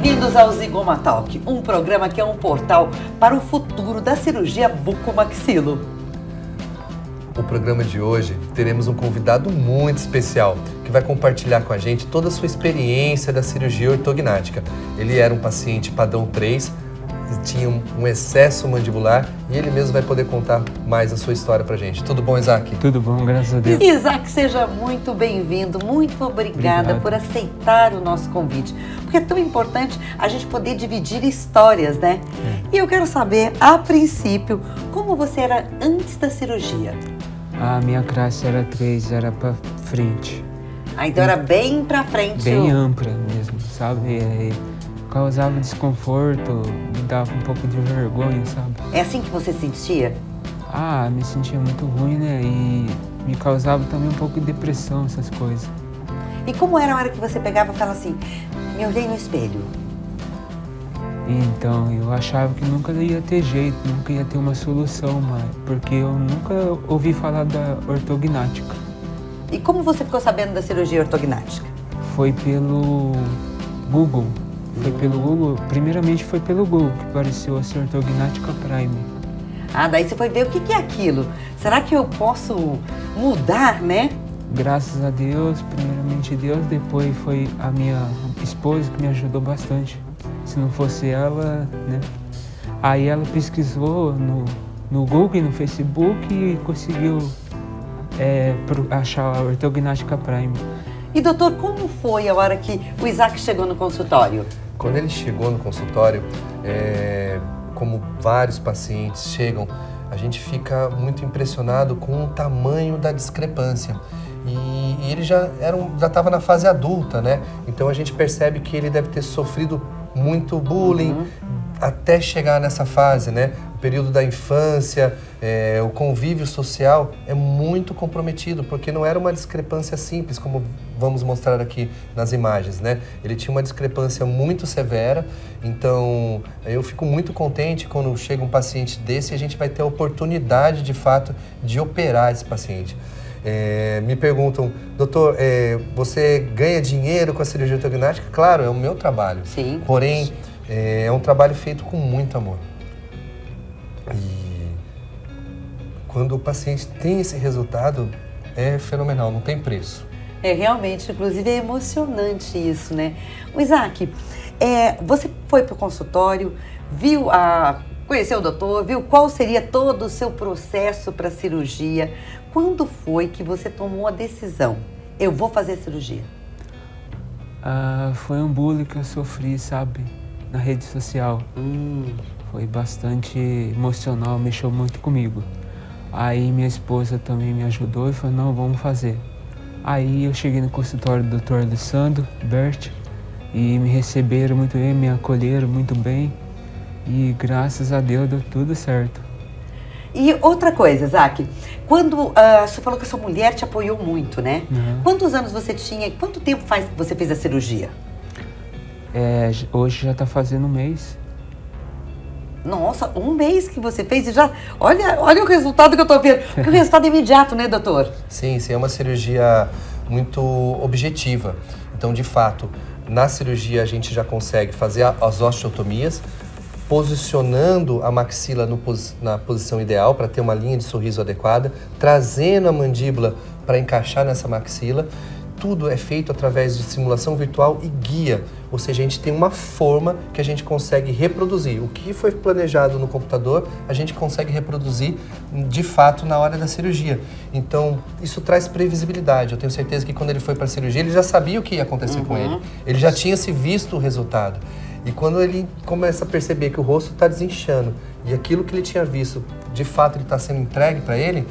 Bem-vindos ao Zygoma Talk, um programa que é um portal para o futuro da cirurgia bucomaxilo. No programa de hoje, teremos um convidado muito especial que vai compartilhar com a gente toda a sua experiência da cirurgia ortognática. Ele era um paciente padrão 3, tinha um excesso mandibular e ele mesmo vai poder contar mais a sua história pra gente. Tudo bom, Isaac? Tudo bom, graças a Deus. Isaac, seja muito bem-vindo, muito obrigada por aceitar o nosso convite, porque é tão importante a gente poder dividir histórias, né? E eu quero saber, a princípio, como você era antes da cirurgia? A minha classe era 3, era pra frente. Ah, então era bem pra frente. Bem ampla mesmo, sabe? Causava desconforto, me dava um pouco de vergonha, sabe? É assim que você se sentia? Ah, me sentia muito ruim, né? E me causava também um pouco de depressão, essas coisas. E como era a hora que você pegava e falava assim, me olhei no espelho? Então, eu achava que nunca ia ter jeito, nunca ia ter uma solução, mas porque eu nunca ouvi falar da ortognática. E como você ficou sabendo da cirurgia ortognática? Foi pelo Google. Primeiramente foi pelo Google que apareceu a Ortognática Prime. Ah, daí você foi ver o que é aquilo. Será que eu posso mudar, né? Graças a Deus, primeiramente Deus, depois foi a minha esposa que me ajudou bastante. Se não fosse ela, né? Aí ela pesquisou no Google e no Facebook e conseguiu achar a Ortognática Prime. E doutor, como foi a hora que o Isaac chegou no consultório? Quando ele chegou no consultório, como vários pacientes chegam, a gente fica muito impressionado com o tamanho da discrepância. E ele já estava na fase adulta, né? Então a gente percebe que ele deve ter sofrido muito bullying até chegar nessa fase, né? O período da infância, o convívio social é muito comprometido, porque não era uma discrepância simples, como vamos mostrar aqui nas imagens, né? Ele tinha uma discrepância muito severa, então eu fico muito contente quando chega um paciente desse e a gente vai ter a oportunidade, de fato, de operar esse paciente. Me perguntam, doutor, você ganha dinheiro com a cirurgia ortognática? Claro, é o meu trabalho. Sim. Porém, é um trabalho feito com muito amor. E quando o paciente tem esse resultado, é fenomenal, não tem preço. Realmente, inclusive é emocionante isso, né? O Isaac, você foi para o consultório, conheceu o doutor, viu qual seria todo o seu processo para a cirurgia. Quando foi que você tomou a decisão? Eu vou fazer a cirurgia. Foi um bullying que eu sofri, sabe? Na rede social. Foi bastante emocional, mexeu muito comigo. Aí minha esposa também me ajudou e falou, não, vamos fazer. Aí eu cheguei no consultório do Dr. Alessandro Bert e me receberam muito bem, me acolheram muito bem e graças a Deus deu tudo certo. E outra coisa, Isaac, quando você falou que a sua mulher te apoiou muito, né? Quantos anos você tinha, quanto tempo faz que você fez a cirurgia? Hoje já está fazendo um mês. Nossa, um mês que você fez e já... Olha o resultado que eu tô vendo. Porque o resultado é imediato, né, doutor? Sim, é uma cirurgia muito objetiva. Então, de fato, na cirurgia a gente já consegue fazer as osteotomias, posicionando a maxila na posição ideal para ter uma linha de sorriso adequada, trazendo a mandíbula para encaixar nessa maxila. Tudo é feito através de simulação virtual e guia, ou seja, a gente tem uma forma que a gente consegue reproduzir. O que foi planejado no computador, a gente consegue reproduzir de fato na hora da cirurgia. Então, isso traz previsibilidade. Eu tenho certeza que quando ele foi para a cirurgia, ele já sabia o que ia acontecer com ele. Ele já tinha se visto o resultado. E quando ele começa a perceber que o rosto está desinchando e aquilo que ele tinha visto, de fato, ele está sendo entregue para ele,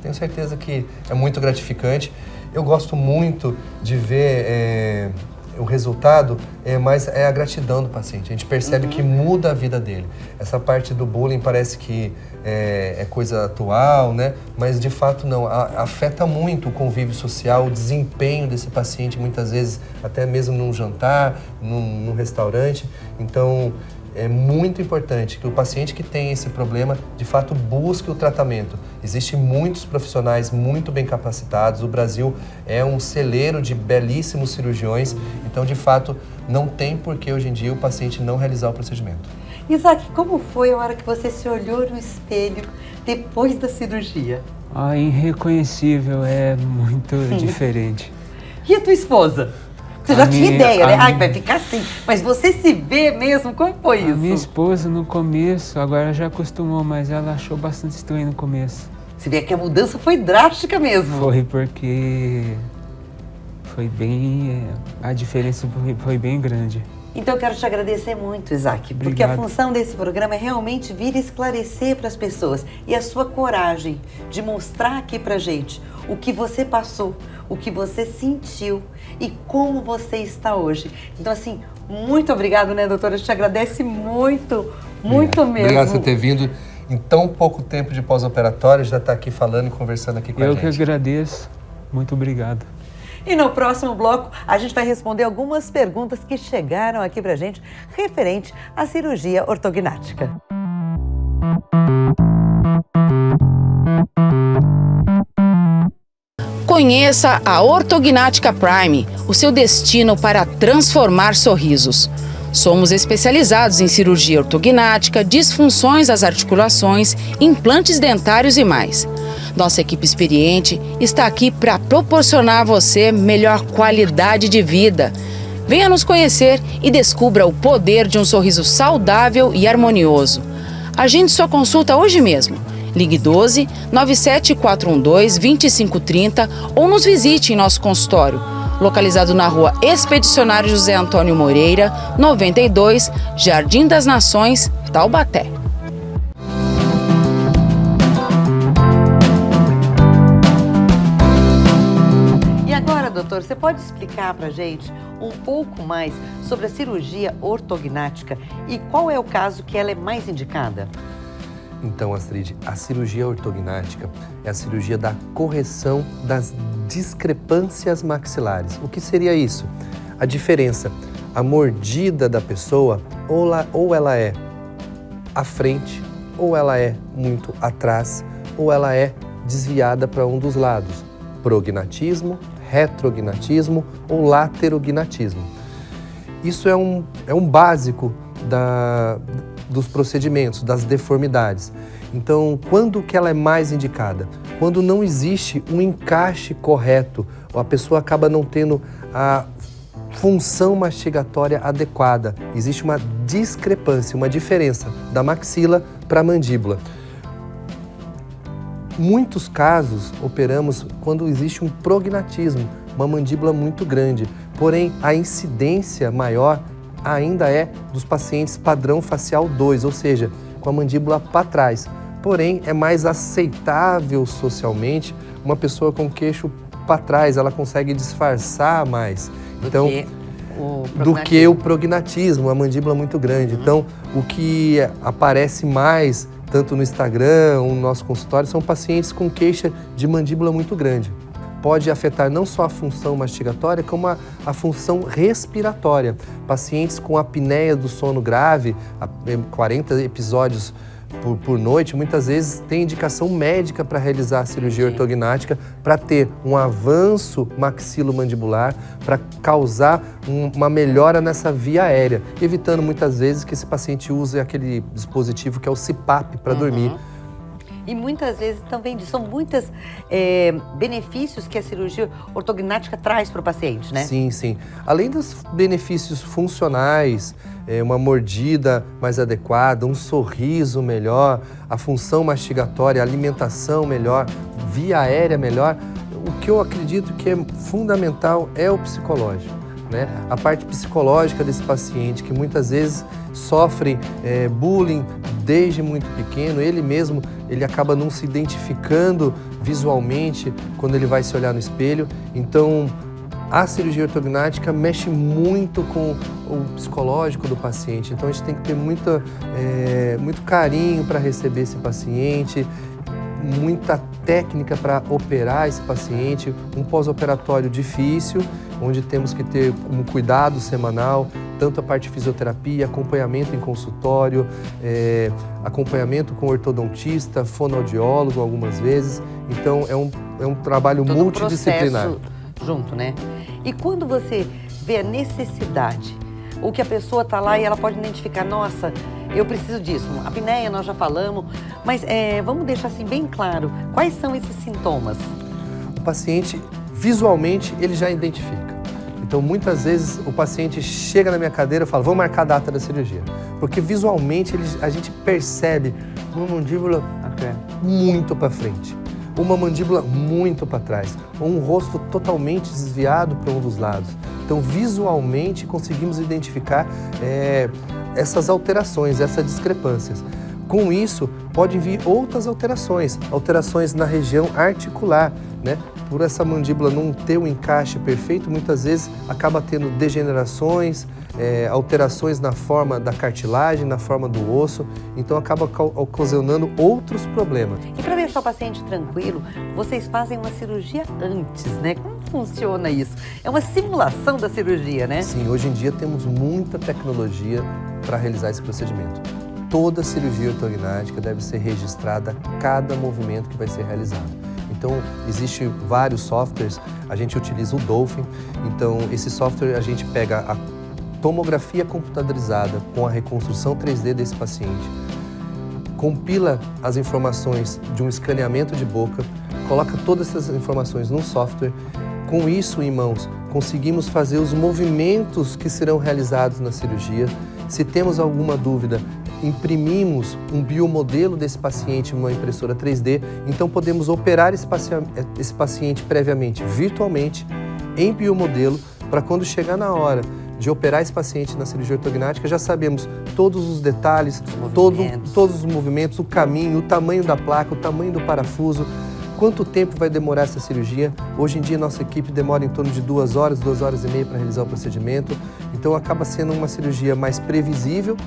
tenho certeza que é muito gratificante. Eu gosto muito de ver o resultado, mas é a gratidão do paciente. A gente percebe que muda a vida dele. Essa parte do bullying parece que é coisa atual, né? Mas de fato não. Afeta muito o convívio social, o desempenho desse paciente, muitas vezes até mesmo num jantar, num restaurante. Então, é muito importante que o paciente que tem esse problema, de fato, busque o tratamento. Existem muitos profissionais muito bem capacitados, o Brasil é um celeiro de belíssimos cirurgiões, então, de fato, não tem por que hoje em dia o paciente não realizar o procedimento. Isaac, como foi a hora que você se olhou no espelho depois da cirurgia? Irreconhecível, é muito diferente. E a tua esposa? Você já tinha ideia, né? Ai, vai ficar assim. Mas você se vê mesmo? Como foi isso? A minha esposa no começo, agora já acostumou, mas ela achou bastante estranho no começo. Você vê que a mudança foi drástica mesmo. Foi porque foi bem... A diferença foi bem grande. Então eu quero te agradecer muito, Isaac, Obrigado. porque a função desse programa é realmente vir esclarecer para as pessoas e a sua coragem de mostrar aqui pra gente o que você passou, o que você sentiu e como você está hoje. Então, assim, muito obrigado, né, doutora? A gente agradece muito, muito mesmo. Obrigado por você ter vindo em tão pouco tempo de pós-operatório, já estar aqui falando e conversando aqui com a gente. Eu que agradeço. Muito obrigado. E no próximo bloco, a gente vai responder algumas perguntas que chegaram aqui pra gente referente à cirurgia ortognática. Conheça a Ortognática Prime, o seu destino para transformar sorrisos. Somos especializados em cirurgia ortognática, disfunções das articulações, implantes dentários e mais. Nossa equipe experiente está aqui para proporcionar a você melhor qualidade de vida. Venha nos conhecer e descubra o poder de um sorriso saudável e harmonioso. Agende sua consulta hoje mesmo. Ligue 12 97412 2530 ou nos visite em nosso consultório, localizado na Rua Expedicionário José Antônio Moreira, 92, Jardim das Nações, Taubaté. Doutor, você pode explicar para a gente um pouco mais sobre a cirurgia ortognática e qual é o caso que ela é mais indicada? Então, Astrid, a cirurgia ortognática é a cirurgia da correção das discrepâncias maxilares. O que seria isso? A diferença, a mordida da pessoa, ou ela é à frente, ou ela é muito atrás, ou ela é desviada para um dos lados. Prognatismo, retrognatismo ou laterognatismo. Isso é um básico dos procedimentos, das deformidades. Então, quando que ela é mais indicada? Quando não existe um encaixe correto, ou a pessoa acaba não tendo a função mastigatória adequada. Existe uma discrepância, uma diferença da maxila para a mandíbula. Muitos casos operamos quando existe um prognatismo, uma mandíbula muito grande, porém a incidência maior ainda é dos pacientes padrão facial 2, ou seja, com a mandíbula para trás. Porém, é mais aceitável socialmente uma pessoa com queixo para trás, ela consegue disfarçar mais. Então, do que o prognatismo, a mandíbula muito grande. Então, o que aparece mais tanto no Instagram ou no nosso consultório, são pacientes com queixa de mandíbula muito grande. Pode afetar não só a função mastigatória, como a função respiratória. Pacientes com apneia do sono grave, 40 episódios por noite, muitas vezes tem indicação médica para realizar a cirurgia ortognática, para ter um avanço maxilomandibular, para causar uma melhora nessa via aérea, evitando muitas vezes que esse paciente use aquele dispositivo que é o CPAP para dormir. E muitas vezes também são muitos benefícios que a cirurgia ortognática traz para o paciente, né? Sim, sim. Além dos benefícios funcionais, uma mordida mais adequada, um sorriso melhor, a função mastigatória, a alimentação melhor, via aérea melhor, o que eu acredito que é fundamental é o psicológico, né? A parte psicológica desse paciente, que muitas vezes sofre bullying desde muito pequeno, ele acaba não se identificando visualmente quando ele vai se olhar no espelho. Então, a cirurgia ortognática mexe muito com o psicológico do paciente. Então, a gente tem que ter muito carinho para receber esse paciente, muita técnica para operar esse paciente, um pós-operatório difícil, onde temos que ter um cuidado semanal, tanto a parte de fisioterapia, acompanhamento em consultório, acompanhamento com ortodontista, fonoaudiólogo algumas vezes. Então é um trabalho todo multidisciplinar. Um junto, né? E quando você vê a necessidade, ou que a pessoa está lá e ela pode identificar, nossa, eu preciso disso. A apneia nós já falamos, mas vamos deixar assim bem claro, quais são esses sintomas? O paciente, visualmente, ele já identifica. Então, muitas vezes, o paciente chega na minha cadeira e fala, vamos marcar a data da cirurgia. Porque visualmente a gente percebe uma mandíbula muito para frente, uma mandíbula muito para trás, ou um rosto totalmente desviado para um dos lados. Então, visualmente, conseguimos identificar essas alterações, essas discrepâncias. Com isso, podem vir outras alterações na região articular, né? Por essa mandíbula não ter um encaixe perfeito, muitas vezes acaba tendo degenerações, alterações na forma da cartilagem, na forma do osso, então acaba ocasionando outros problemas. E para deixar o paciente tranquilo, vocês fazem uma cirurgia antes, né? Como funciona isso? É uma simulação da cirurgia, né? Sim, hoje em dia temos muita tecnologia para realizar esse procedimento. Toda cirurgia ortognática deve ser registrada cada movimento que vai ser realizado. Então, existem vários softwares, a gente utiliza o Dolphin, então esse software a gente pega a tomografia computadorizada com a reconstrução 3D desse paciente, compila as informações de um escaneamento de boca, coloca todas essas informações num software. Com isso em mãos, conseguimos fazer os movimentos que serão realizados na cirurgia. Se temos alguma dúvida, imprimimos um biomodelo desse paciente numa impressora 3D, então podemos operar esse paciente previamente, virtualmente, em biomodelo, para quando chegar na hora de operar esse paciente na cirurgia ortognática, já sabemos todos os detalhes, todos os movimentos, o caminho, o tamanho da placa, o tamanho do parafuso, quanto tempo vai demorar essa cirurgia. Hoje em dia, nossa equipe demora em torno de 2 horas, 2 horas e meia para realizar o procedimento, então acaba sendo uma cirurgia mais previsível,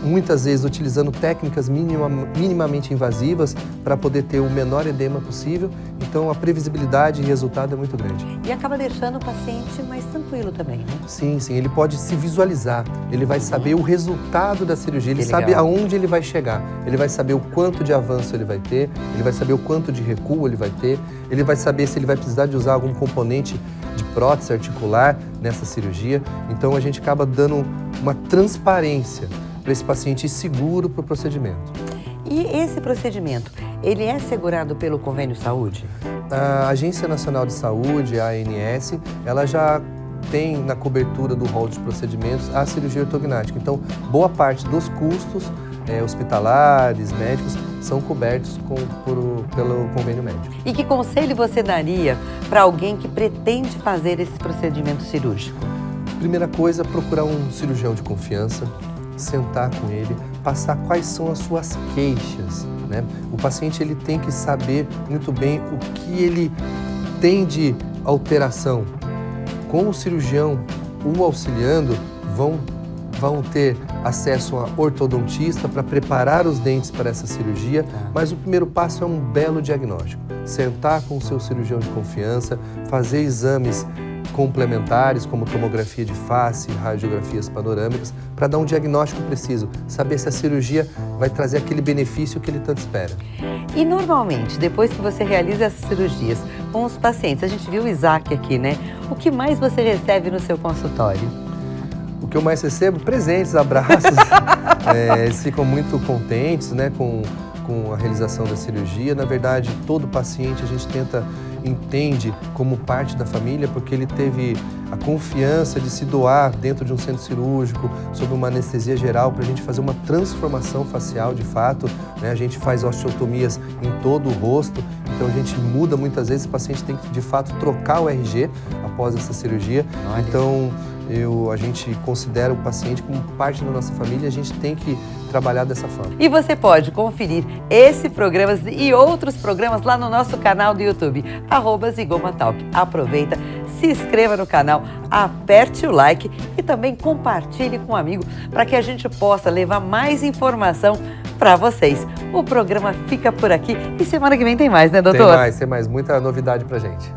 muitas vezes utilizando técnicas minimamente invasivas para poder ter o menor edema possível. Então a previsibilidade e resultado é muito grande. E acaba deixando o paciente mais tranquilo também, né? Sim, ele pode se visualizar, ele vai saber o resultado da cirurgia, ele sabe aonde ele vai chegar, ele vai saber o quanto de avanço ele vai ter, ele vai saber o quanto de recuo ele vai ter, ele vai saber se ele vai precisar de usar algum componente de prótese articular nessa cirurgia. Então a gente acaba dando uma transparência para esse paciente seguro para o procedimento. E esse procedimento, ele é assegurado pelo Convênio Saúde? A Agência Nacional de Saúde, a ANS, ela já tem na cobertura do rol de procedimentos a cirurgia ortognática. Então, boa parte dos custos hospitalares, médicos, são cobertos pelo convênio médico. E que conselho você daria para alguém que pretende fazer esse procedimento cirúrgico? Primeira coisa, procurar um cirurgião de confiança, sentar com ele, passar quais são as suas queixas, né? O paciente ele tem que saber muito bem o que ele tem de alteração. Com o cirurgião o auxiliando, vão ter acesso a ortodontista para preparar os dentes para essa cirurgia, mas o primeiro passo é um belo diagnóstico. Sentar com o seu cirurgião de confiança, fazer exames complementares, como tomografia de face, radiografias panorâmicas, para dar um diagnóstico preciso, saber se a cirurgia vai trazer aquele benefício que ele tanto espera. E normalmente, depois que você realiza essas cirurgias com os pacientes, a gente viu o Isaac aqui, né? O que mais você recebe no seu consultório? O que eu mais recebo? Presentes, abraços. Eles ficam muito contentes, né, com a realização da cirurgia. Na verdade, todo paciente a gente entende como parte da família, porque ele teve a confiança de se doar dentro de um centro cirúrgico, sob uma anestesia geral, para a gente fazer uma transformação facial de fato, né? A gente faz osteotomias em todo o rosto, então a gente muda muitas vezes, o paciente tem que de fato trocar o RG após essa cirurgia. Olha. Então a gente considera o paciente como parte da nossa família e a gente tem que trabalhar dessa forma. E você pode conferir esse programa e outros programas lá no nosso canal do YouTube, @ZigomaTalk. Aproveita, se inscreva no canal, aperte o like e também compartilhe com um amigo para que a gente possa levar mais informação para vocês. O programa fica por aqui e semana que vem tem mais, né, doutor? Tem mais, muita novidade pra gente.